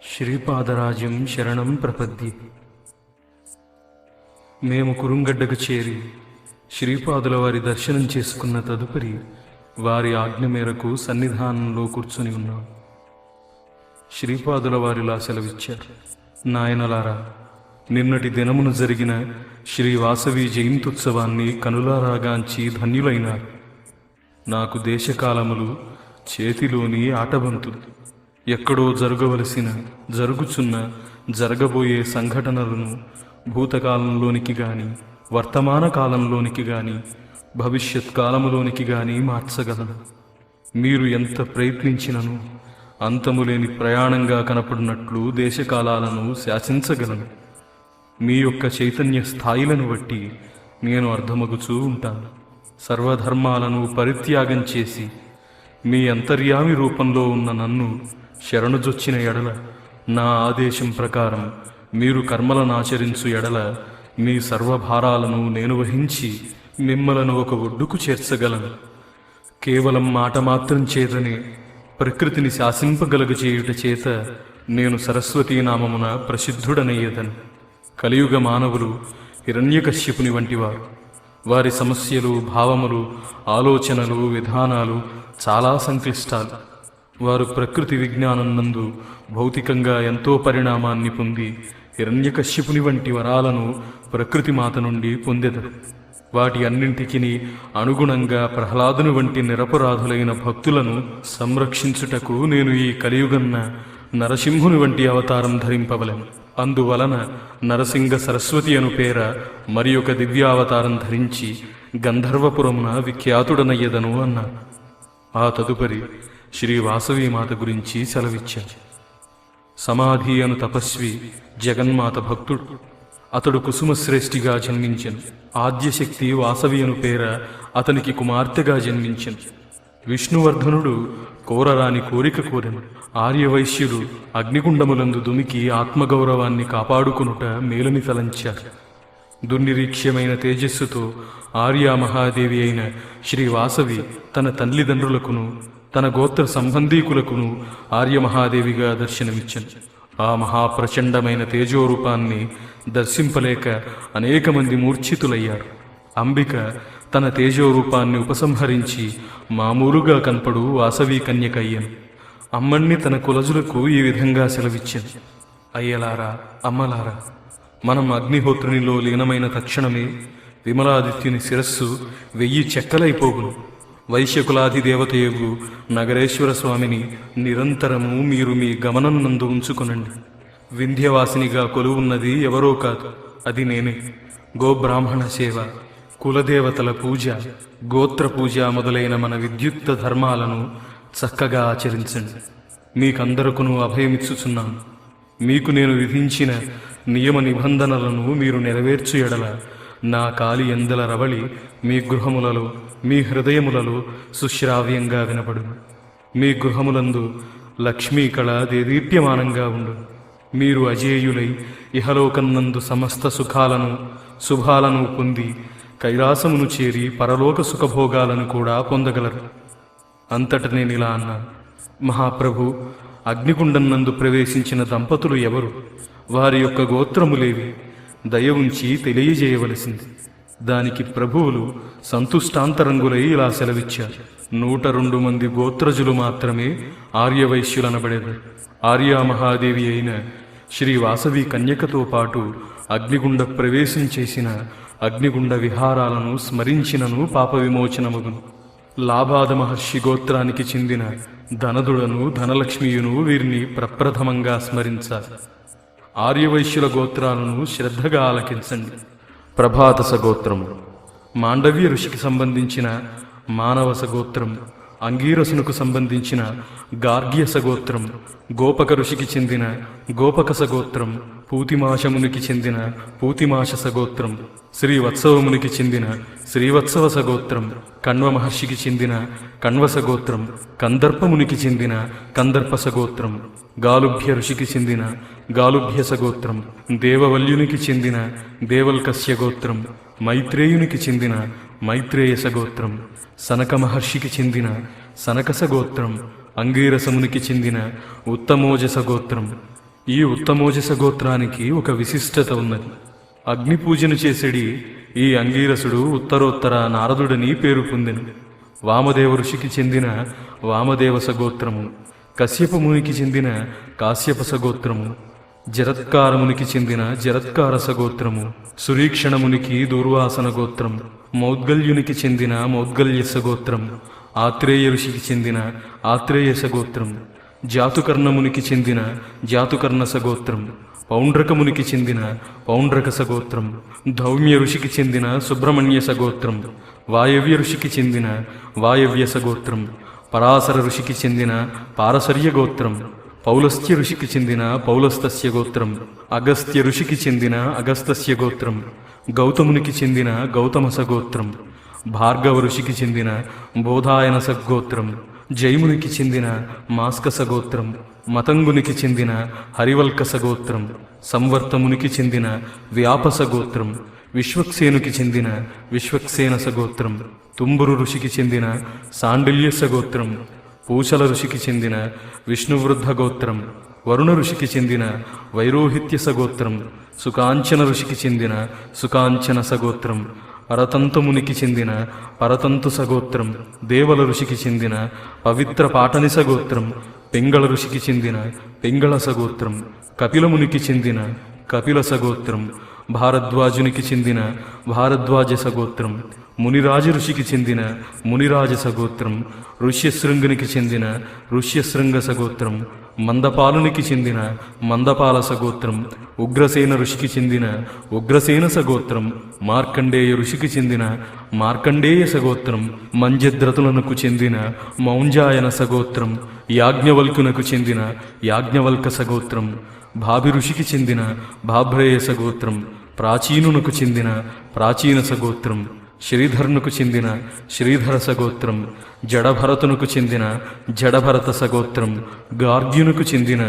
శ్రీపాదరాజ్యం శరణం ప్రపద్యే. మేము కురుంగడ్డకు చేరి శ్రీపాదుల వారి దర్శనం చేసుకున్న తదుపరి వారి ఆజ్ఞ మేరకు సన్నిధానంలో కూర్చొని ఉన్నాం. శ్రీపాదుల వారిలా సెలవిచ్చారు: నాయనలారా, నిన్నటి దినమున జరిగిన శ్రీ వాసవి జయంత్యుత్సవాన్ని కనులారాగాంచి ధన్యులైనారు. నాకు దేశకాలములు చేతిలోని ఆటబంతులు. ఎక్కడో జరగవలసిన, జరుగుచున్న, జరగబోయే సంఘటనలను భూతకాలంలోనికి గాని, వర్తమాన కాలంలోనికి గాని, భవిష్యత్ కాలములోనికి గాని మార్చగలను. మీరు ఎంత ప్రయత్నించినను అంతములేని ప్రయాణంగా కనపడినట్లు దేశకాలాలను శాసించగలను. మీ యొక్క చైతన్య స్థాయిలను బట్టి నేను అర్థమగుచూ ఉంటాను. సర్వధర్మాలను పరిత్యాగం చేసి మీ అంతర్యామి రూపంలో ఉన్న నన్ను శరణుజొచ్చిన ఎడల, నా ఆదేశం ప్రకారం మీరు కర్మలను ఆచరించు ఎడల, మీ సర్వభారాలను నేను వహించి మిమ్మలను ఒక ఒడ్డుకు చేర్చగలను. కేవలం మాట మాత్రం చేతనే ప్రకృతిని శాసింపగలుగు చేయుట చేత నేను సరస్వతీ నామమున ప్రసిద్ధుడనయ్యేదను. కలియుగ మానవులు హిరణ్యకశ్యపుని వంటివారు. వారి సమస్యలు, భావములు, ఆలోచనలు, విధానాలు చాలా సంక్లిష్టాలు. వారు ప్రకృతి విజ్ఞానం నందు భౌతికంగా ఎంతో పరిణామాన్ని పొంది హిరణ్యకశ్యపుని వంటి వరాలను ప్రకృతి మాత నుండి పొందెదరు. వాటి అన్నింటికి అనుగుణంగా ప్రహ్లాదుని వంటి నిరపరాధులైన భక్తులను సంరక్షించుటకు నేను ఈ కలియుగన్న నరసింహుని వంటి అవతారం ధరింపవలెను. అందువలన నరసింగ సరస్వతి అను పేర మరి ఒక దివ్యావతారం ధరించి గంధర్వపురమున విఖ్యాతుడనయ్యదను అన్నాడు. ఆ తదుపరి శ్రీ వాసవీమాత గురించి సెలవిచ్చారు. సమాధి అను తపస్వి జగన్మాత భక్తుడు. అతడు కుసుమశ్రేష్ఠిగా జన్మించెను. ఆద్యశక్తి వాసవి అను పేర అతనికి కుమార్తెగా జన్మించెను. విష్ణువర్ధనుడు కోరరాని కోరిక కోరెను. ఆర్యవైశ్యులు అగ్నిగుండములందు దుమికి ఆత్మగౌరవాన్ని కాపాడుకొనుట మేలుని తలంచారు. దుర్నిరీక్ష్యమైన తేజస్సుతో ఆర్యామహాదేవి అయిన శ్రీ వాసవి తన తల్లిదండ్రులకును తన గోత్ర సంబంధీకులకును ఆర్యమహాదేవిగా దర్శనమిచ్చను. ఆ మహాప్రచండమైన తేజోరూపాన్ని దర్శింపలేక అనేక మంది మూర్ఛితులయ్యారు. అంబిక తన తేజోరూపాన్ని ఉపసంహరించి మామూలుగా కనపడు వాసవీ కన్యకయ్యను. అమ్మణ్ణి తన కులజులకు ఈ విధంగా సెలవిచ్చాను: అయ్యలారా, అమ్మలారా, మనం అగ్నిహోత్రునిలో లీనమైన తక్షణమే విమలాదిత్యుని శిరస్సు 1000 చెక్కలైపోగును. వైశ్యకులాది దేవతయగు నగరేశ్వర స్వామిని నిరంతరము మీరు మీ గమనం నందు ఉంచుకొనండి. వింధ్యవాసినిగా కొలువున్నది ఎవరో కాదు, అది నేనే. గోబ్రాహ్మణ సేవ, కులదేవతల పూజ, గోత్ర పూజ మొదలైన మన విద్యుక్త ధర్మాలను చక్కగా ఆచరించండి. మీకందరకును అభయమిచ్చుచున్నాను. మీకు నేను విధించిన నియమ నిబంధనలను మీరు నెరవేర్చు ఎడల నా కాలి ఎందల రవళి మీ గృహములలో, మీ హృదయములలో సుశ్రావ్యంగా వినపడును. మీ గృహములందు లక్ష్మీ కళ దేదీప్యమానంగా ఉండు. మీరు అజేయులై ఇహలోకన్నందు సమస్త సుఖాలను, శుభాలను పొంది కైలాసమును చేరి పరలోక సుఖభోగాలను కూడా పొందగలరు. అంతట నేనిలా అన్నాను: మహాప్రభు, అగ్నిగుండం నందు ప్రవేశించిన దంపతులు ఎవరు? వారి యొక్క గోత్రములేవి? దయ ఉంచి తెలియజేయవలసింది. దానికి ప్రభువులు సంతుష్టాంతరంగులై ఇలా సెలవిచ్చారు: 102 మంది గోత్రజులు మాత్రమే ఆర్యవైశ్యులనబడేదారు. ఆర్యామహాదేవి అయిన శ్రీ వాసవి కన్యకతో పాటు అగ్నిగుండ ప్రవేశం చేసిన, అగ్నిగుండ విహారాలను స్మరించినను పాప విమోచనమగును. లాభాద మహర్షి గోత్రానికి చెందిన ధనదుడను, ధనలక్ష్మియును వీరిని ప్రప్రథమంగా స్మరించాలి. ఆర్యవైశ్యుల గోత్రాలను శ్రద్ధగా ఆలకించండి. ప్రభాతస గోత్రము, మాండవ్య ఋషికి సంబంధించిన మానవస గోత్రం, అంగీరసునకు సంబంధించిన గార్గ్యస గోత్రం, గోపక ఋషికి చెందిన గోపకస గోత్రం, పూతిమాశమునికి చెందిన పూతిమాశస గోత్రం, శ్రీవత్సవమునికి చెందిన శ్రీవత్సవస గోత్రం, కణ్వ మహర్షికి చెందిన కణ్వస గోత్రం, కందర్పమునికి చెందిన కందర్పస గోత్రం, గాలుభ్య ఋషికి చెందిన గాలుభ్యస గోత్రం, దేవవల్యునికి చెందిన దేవల్కస్య గోత్రం, మైత్రేయునికి చెందిన మైత్రేయస గోత్రం, సనక మహర్షికి చెందిన సనకస గోత్రం, అంగీరసమునికి చెందిన ఉత్తమోజస గోత్రం, ఈ ఉత్తమోజస గోత్రానికి ఒక విశిష్టత ఉన్నది. అగ్ని పూజను చేసేడి ఈ అంగీరసుడు ఉత్తరోత్తర నారదుడని పేరు పొందెను. వామదేవ ఋషికి చెందిన వామదేవస గోత్రము, కశ్యప మునికి చెందిన కాశ్యపస గోత్రము, జరత్కారమునికి చెందిన జరత్కారస గోత్రము, సురీక్షణమునికి దూర్వాసన గోత్రం, మౌద్గల్యునికి చెందిన మౌద్గల్యస గోత్రం, ఆత్రేయ ఋషికి చెందిన ఆత్రేయస గోత్రం, జాతుకర్ణమునికి చెందిన జాతుకర్ణస గోత్రం, పౌండ్రకమునికి చెందిన పౌండ్రకస గోత్రం, ధౌమ్య ఋషికి చెందిన సుబ్రహ్మణ్యస గోత్రం, వాయవ్య ఋషికి చెందిన వాయవ్యస గోత్రం, పరాశర ఋషికి చెందిన పారసర్య గోత్రం, పౌలస్త్య ఋషికి చెందిన పౌలస్తస్య గోత్రం, అగస్త్య ఋషికి చెందిన అగస్తస్య గోత్రం, గౌతమునికి చెందిన గౌతమస గోత్రం, భార్గవ ఋషికి చెందిన బోధాయనస గోత్రం, జైమునికి చెందిన మాస్కస గోత్రం, మతంగునికి చెందిన హరివల్కస గోత్రం, సంవర్తమునికి చెందిన వ్యాపస గోత్రం, విశ్వక్సేనుకి చెందిన విశ్వక్సేనస గోత్రం, తుంబురు ఋషికి చెందిన సాండిల్యస గోత్రం, పూషల ఋషికి చెందిన విష్ణువృద్ధ గోత్రం, వరుణ ఋషికి చెందిన వైరోహిత్యస గోత్రం, సుకాంచన ఋషికి చెందిన సుకాంచనస గోత్రం, పరతంతుమునికి చెందిన పరతంతు సగోత్రం, దేవల ఋషికి చెందిన పవిత్ర పాటనిస గోత్రం, పింగళ ఋషికి చెందిన పింగళ సగోత్రం, కపిలమునికి చెందిన కపిల సగోత్రం, భారద్వాజునికి చెందిన భారద్వాజ సగోత్రం, మునిరాజ ఋషికి చెందిన మునిరాజ సగోత్రం, ఋష్యశృంగునికి చెందిన ఋష్యశృంగ సగోత్రం, మందపాలునికి చెందిన మందపాల సగోత్రం, ఉగ్రసేన ఋషికి చెందిన ఉగ్రసేన సగోత్రం, మార్కండేయ ఋషికి చెందిన మార్కండేయ సగోత్రం, మంజద్రతులకు చెందిన మౌంజాయన సగోత్రం, యాజ్ఞవల్కునకు చెందిన యాజ్ఞవల్క సగోత్రం, భాభి ఋషికి చెందిన భాభ్రేయ సగోత్రం, ప్రాచీనునకు చెందిన ప్రాచీన సగోత్రం, శ్రీధర్నుకు చెందిన శ్రీధర సగోత్రం, జడభరతునకు చెందిన జడభరత సగోత్రం, గార్గ్యునకు చెందిన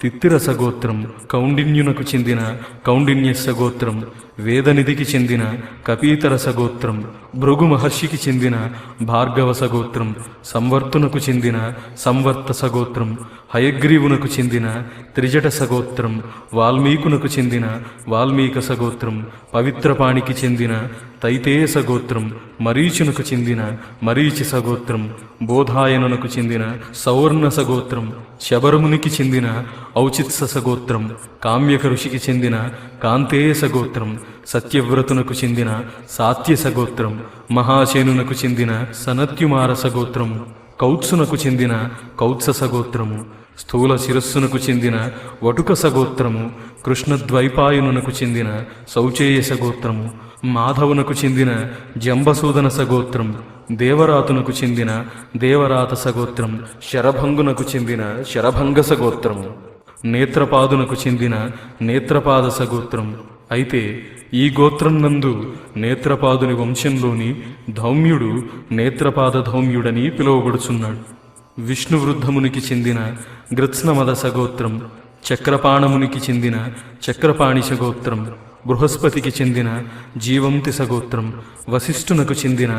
తిత్తిర సగోత్రం, కౌండిన్యునకు చెందిన కౌండిన్య సగోత్రం, వేదనిధికి చెందిన కపీతర సగోత్రం, భృగు మహర్షికి చెందిన భార్గవ సగోత్రం, సంవర్తునకు చెందిన సంవర్త సగోత్రం, హయగ్రీవునకు చెందిన త్రిజట సగోత్రం, వాల్మీకునకు చెందిన వాల్మీక సగోత్రం, పవిత్రపాణికి చెందిన తైతేయ సగోత్రం, మరీచునకు చెందిన మరీచి సగోత్రం, బోధాయనునకు చెందిన సౌవర్ణ సగోత్రం, శబరమునికి చెందిన ఔచిత్స సగోత్రం, కామ్యక ఋషికి చెందిన కాంతేయ సగోత్రం, సత్యవ్రతునకు చెందిన సాత్య సగోత్రం, మహాశేనునకు చెందిన సనత్యుమార సగోత్రం, కౌత్సునకు చెందిన కౌత్స సగోత్రము, స్థూల శిరస్సునకు చెందిన వటుక సగోత్రము, కృష్ణద్వైపాయనునకు చెందిన శౌచేయ సగోత్రము, మాధవునకు చెందిన జంబసూదన సగోత్రం, దేవరాతునకు చెందిన దేవరాత సగోత్రం, శరభంగునకు చెందిన శరభంగ సగోత్రము, నేత్రపాదునకు చెందిన నేత్రపాద సగోత్రం. అయితే ఈ గోత్రం నందు నేత్రపాదుని వంశంలోని ధౌమ్యుడు నేత్రపాద ధౌమ్యుడని పిలువబడుచున్నాడు. విష్ణువృద్ధమునికి చెందిన గృత్స్నమద సగోత్రం, చక్రపాణమునికి చెందిన చక్రపాణి సగోత్రం, బృహస్పతికి చెందిన జీవంతి సగోత్రం, వశిష్ఠునకు చెందిన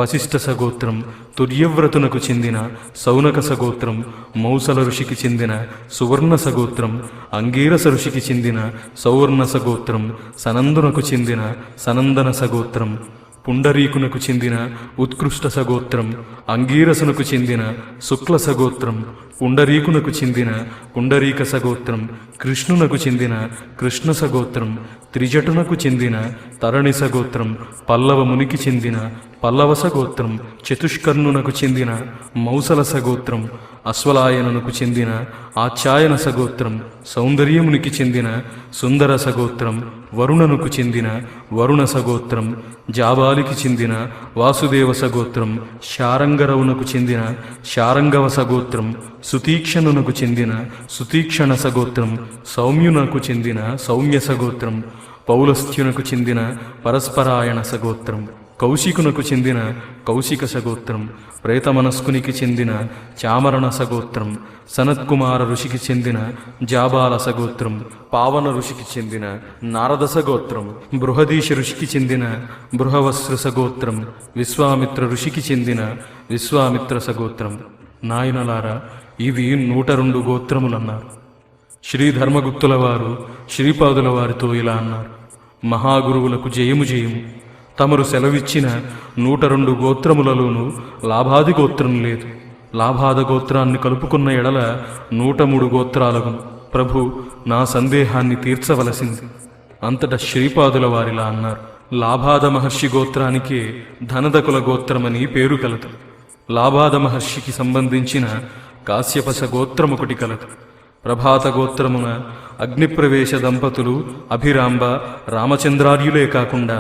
వశిష్ఠ సగోత్రం, తుర్యవ్రతునకు చెందిన సౌనక సగోత్రం, మౌసల ఋషికి చెందిన సువర్ణ సగోత్రం, అంగీరస ఋషికి చెందిన సౌవర్ణ సగోత్రం, సనందునకు చెందిన సనందన సగోత్రం, పుండరీకునకు చెందిన ఉత్కృష్ట సగోత్రం, అంగీరసునకు చెందిన శుక్ల సగోత్రం, పుండరీకునకు చెందిన పుండరీక సగోత్రం, కృష్ణునకు చెందిన కృష్ణ సగోత్రం, త్రిజటునకు చెందిన తరణి సగోత్రం, పల్లవ మునికి చెందిన పల్లవ సగోత్రం, చతుష్కర్ణునకు చెందిన మౌసల సగోత్రం, అశ్వలాయనునకు చెందిన ఆచ్యాయన సగోత్రం, సౌందర్యమునికి చెందిన సుందర సగోత్రం, వరుణనుకు చెందిన వరుణ సగోత్రం, జాబాలికి చెందిన వాసుదేవ సగోత్రం, శారంగరవునకు చెందిన శారంగవ సగోత్రం, సుతీక్షణునకు చెందిన సుతీక్షణ సగోత్రం, సౌమ్యునకు చెందిన సౌమ్య సగోత్రం, పౌలస్థ్యునకు చెందిన పరస్పరాయణ సగోత్రం, కౌశికునకు చెందిన కౌశిక సగోత్రం, ప్రేతమనస్కునికి చెందిన చామరణ సగోత్రం, సనత్కుమార ఋషికి చెందిన జాబాల సగోత్రం, పావన ఋషికి చెందిన నారద సగోత్రం, బృహదీశ ఋషికి చెందిన బృహవస్త్ర సగోత్రం, విశ్వామిత్ర ఋషికి చెందిన విశ్వామిత్ర సగోత్రం. నాయనలారా, ఇవి 102 గోత్రములన్నారు. శ్రీ ధర్మగుప్తుల వారు శ్రీపాదుల వారితో ఇలా అన్నారు: మహాగురువులకు జయము జయము. తమరు సెలవిచ్చిన 102 గోత్రములలోనూ లాభాది గోత్రం లేదు. లాభాద గోత్రాన్ని కలుపుకున్న ఎడల 103 గోత్రాలగును. ప్రభు, నా సందేహాన్ని తీర్చవలసింది. అంతటా శ్రీపాదుల వారిలా అన్నారు: లాభాద మహర్షి గోత్రానికే ధనదకుల గోత్రమని పేరు కలదు. లాభాద మహర్షికి సంబంధించిన కాశ్యపశ గోత్రమొకటి కలదు. ప్రభాత గోత్రమున అగ్నిప్రవేశ దంపతులు అభిరాంబ రామచంద్రార్యులే కాకుండా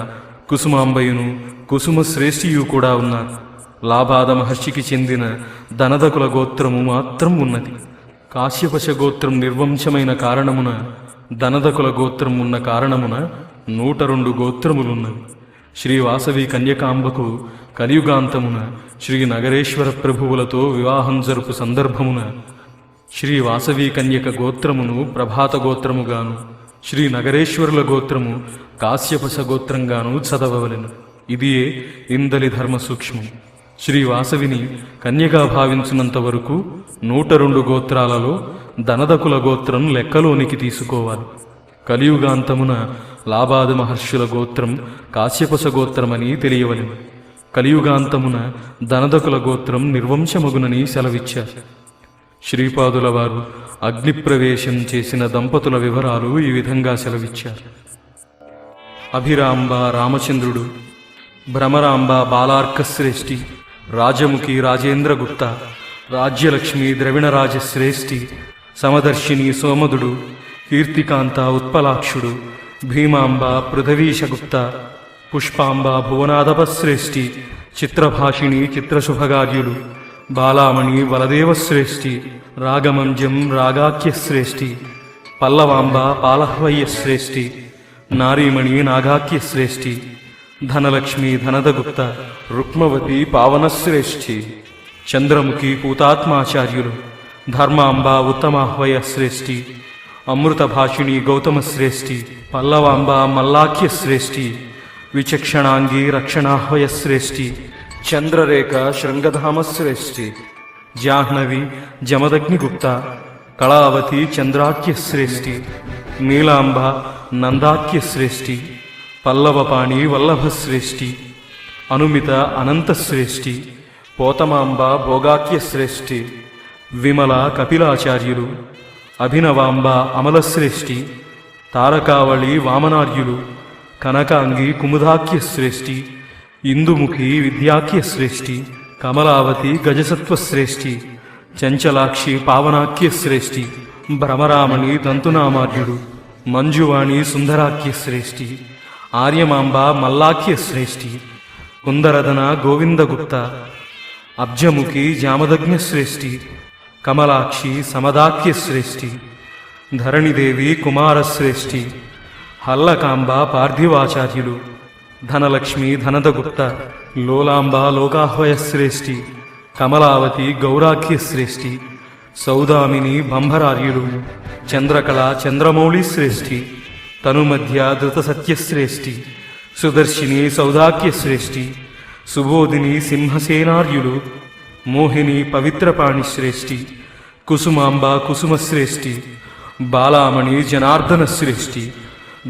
కుసుమాంబయును కుసుమ శ్రేష్ఠియు కూడా ఉన్నారు. లాభాద మహర్షికి చెందిన ధనదకుల గోత్రము మాత్రం ఉన్నది. కాశ్యపశ గోత్రం నిర్వంశమైన కారణమున ధనదకుల గోత్రం ఉన్న కారణమున 102 గోత్రములున్నవి. శ్రీ వాసవి కన్యకాంబకు కలియుగాంతమున శ్రీ నగరేశ్వర ప్రభువులతో వివాహం జరుపు సందర్భమున శ్రీ వాసవి కన్యక గోత్రమును ప్రభాత గోత్రముగాను, శ్రీ నగరేశ్వరుల గోత్రము కాశ్యపశ గోత్రంగాను చదవవలెను. ఇదియే ఇందలి ధర్మ సూక్ష్మం. శ్రీ వాసవిని కన్యగా భావించినంత వరకు 102 గోత్రాలలో ధనదకుల గోత్రం లెక్కలోనికి తీసుకోవాలి. కలియుగాంతమున లాభాద మహర్షుల గోత్రం కాశ్యపశ గోత్రమని తెలియవలెను. కలియుగాంతమున ధనదకుల గోత్రం నిర్వంశమగునని సెలవిచ్చారు. శ్రీపాదుల వారు అగ్నిప్రవేశం చేసిన దంపతుల వివరాలు ఈ విధంగా సెలవిచ్చారు: అభిరాంబ రామచంద్రుడు, భ్రమరాంబ బాలార్కశ్రేష్ఠి, రాజముఖి రాజేంద్రగుప్త, రాజ్యలక్ష్మి ద్రవిణరాజశ్రేష్ఠి, సమదర్శిని సోమదుడు, కీర్తికాంత ఉత్పలాక్షుడు, భీమాంబ పృథవీశగుప్త, పుష్పాంబ భువనాధపశ్రేష్ఠి, చిత్రభాషిణి చిత్రశుభగార్యులు, బాలామణి బలదేవశ్రేష్ఠి, రాగమంజం రాగాఖ్యశ్రేష్ఠి, పల్లవాంబ పాలహ్వయ్యశ్రేష్ఠి, నారీమణి నాగాఖ్యశ్రేష్ఠి, ధనలక్ష్మి ధనదగుప్త, రుక్మవతి పావనశ్రేష్ఠి, చంద్రముఖి పూతాత్మాచార్యులు, ధర్మాంబ ఉత్తమాహ్వయశ్రేష్ఠి, అమృతభాషిణి గౌతమశ్రేష్ఠి, పల్లవాంబ మల్లాఖ్యశ్రేష్ఠి, విచక్షణాంగి రక్షణాహ్వయశ్రేష్ఠి, చంద్రరేఖ శృంగధామశ్రేష్ఠి, జాహ్నవి జమదగ్నిగుప్త, కళావతి చంద్రాఖ్యశ్రేష్ఠి, నీలాంబ నందాఖ్యశ్రేష్ఠి, పల్లవపాణి వల్లభశ్రేష్ఠి, అనుమిత అనంతశ్రేష్ఠి, పోతమాంబ భోగాఖ్యశ్రేష్ఠి, విమల కపిలాచార్యులు, అభినవాంబ అమలశ్రేష్ఠి, తారకావళి వామనార్యులు, కనకాంగి కుముదాఖ్యశ్రేష్ఠి, ఇందుముఖి విద్యాఖ్యశ్రేష్ఠి, కమలావతి గజసత్వశ్రేష్ఠి, చంచలాక్షి పావనాఖ్యశ్రేష్ఠి, భ్రమరామణి దంతునామార్యుడు, మంజువాణి సుందరాఖ్యశ్రేష్ఠి, ఆర్యమాంబ మల్లాఖ్యశ్రేష్ఠి, కుందరదన గోవిందగుప్త, అబ్జముఖి జామదగ్నిశ్రేష్ఠి, కమలాక్షి సమదాఖ్యశ్రేష్ఠి, ధరణిదేవి కుమారశ్రేష్ఠి, హల్లకాంబ పార్థివాచార్యులు, ధనలక్ష్మి ధనదగుప్త, లోలాంబ లోకాహ్వయశ్రేష్ఠి, కమలావతి గౌరాఖ్యశ్రేష్ఠి, సౌదామిని బంభరార్యులు, చంద్రకళ చంద్రమౌళి శ్రేష్ఠి, తనుమధ్య ధృతసత్యశ్రేష్ఠి, సుదర్శిని సౌదాఖ్యశ్రేష్ఠి, సుబోధిని సింహసేనార్యులు, మోహిని పవిత్రపాణి శ్రేష్ఠి, కుసుమాంబ కుసుమశ్రేష్ఠి, బాలామణి జనార్దన శ్రేష్ఠి,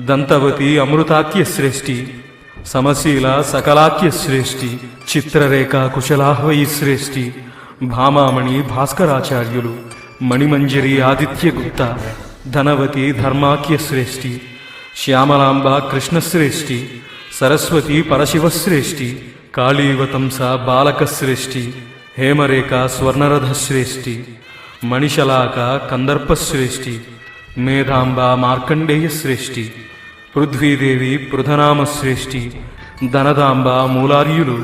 దంతవతి అమృతాఖ్యశ్రేష్ఠి, సమశీల సకలాఖ్యశ్రేష్ఠి, చిత్రరేఖ కుశలాహ్వయి శ్రేష్ఠి, భామామణి భాస్కరాచార్యులు, మణిమంజరి ఆదిత్యగుప్త, ధనవతి ధర్మాఖ్యశ్రేష్ఠి, శ్యామలాంబ కృష్ణశ్రేష్ఠి, సరస్వతి పరశివశ్రేష్ఠి, కాళీవతంస బాలకశ్రేష్ఠి, హేమరేఖ స్వర్ణరథశ్రేష్ఠి, మణిశలాక కందర్పశ్రేష్ఠి, మేధాంబ మార్కండేయశ్రేష్ఠి, పృథ్వీదేవి పృథనామశ్రేష్ఠి, ధనదాంబ మూలార్యులు,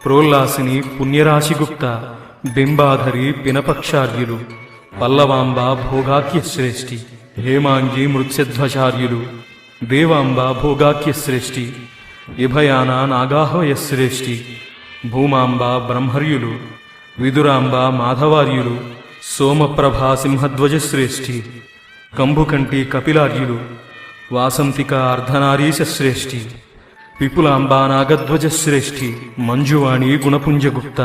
ప్రోల్లాసిని పుణ్యరాశిగుప్త, బింబాధరి పినపక్షార్యులు, పల్లవాంబ భోగాఖ్యశ్రేష్ఠి, హేమాంగి మృత్యధ్వచార్యులు, దేవాంబ భోగాఖ్యశ్రేష్ఠి, ఇభయాన నాగాహ్వయశ్రేష్ఠి, భూమాంబ బ్రహ్మర్యులు, విదురాంబ మాధవార్యులు, సోమప్రభా సింహధ్వజశ్రేష్ఠి, కంభుకంటి కపిలార్యులు, వాసంతిక అర్ధనారీశశ్రేష్ఠి, విపులాంబ నాగధ్వజశ్రేష్ఠి, మంజువాణి గుణపుంజగుప్త,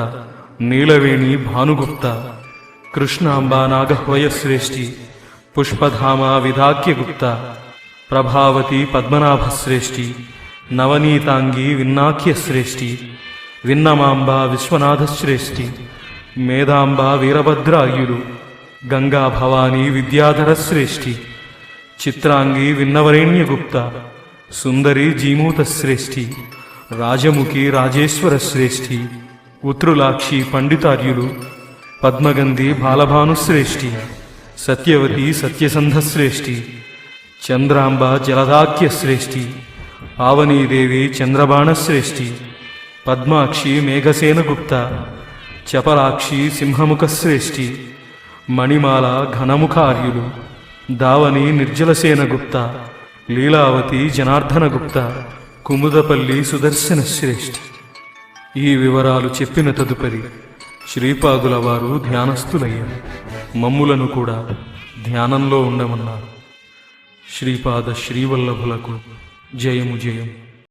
నీలవేణి భానుగుప్త, కృష్ణాంబ నాగహ్వయశ్రేష్ఠి, పుష్పధామ విధాక్యగుప్త ప్రభావతి పద్మనాభశ్రేష్ఠి నవనీతాంగి విన్నాఖ్యశ్రేష్ఠి విన్నమాంబ విశ్వనాథశ్రేష్ఠి మేధాంబ వీరభద్రార్యులు గంగా భవానీ విద్యాధరశ్రేష్ఠి చిత్రాంగి విన్నవరేణ్యగుప్త సుందరి జీమూతశ్రేష్ఠి రాజముఖి రాజేశ్వరశ్రేష్ఠి ఉత్రులాక్షి పండితార్యులు పద్మగంధి బాలభానుశ్రేష్ఠి సత్యవతి సత్యసంధశ్రేష్ఠి చంద్రాంబ జలదాఖ్యశ్రేష్ఠి పావనీదేవి చంద్రబాణశ్రేష్ఠి పద్మాక్షి మేఘసేనగుప్త చపలాక్షి సింహముఖశ్రేష్ఠి మణిమాల ఘనముఖార్యులు దావని నిర్జలసేనగుప్త లీలావతి జనార్దనగుప్త కుముదపల్లి సుదర్శన శ్రేష్ఠి. ఈ వివరాలు చెప్పిన తదుపరి శ్రీపాదుల వారు ధ్యానస్థులయ్యారు. మమ్ములను కూడా ధ్యానంలో ఉండమన్నారు. శ్రీపాద శ్రీవల్లభులకు జయము జయం.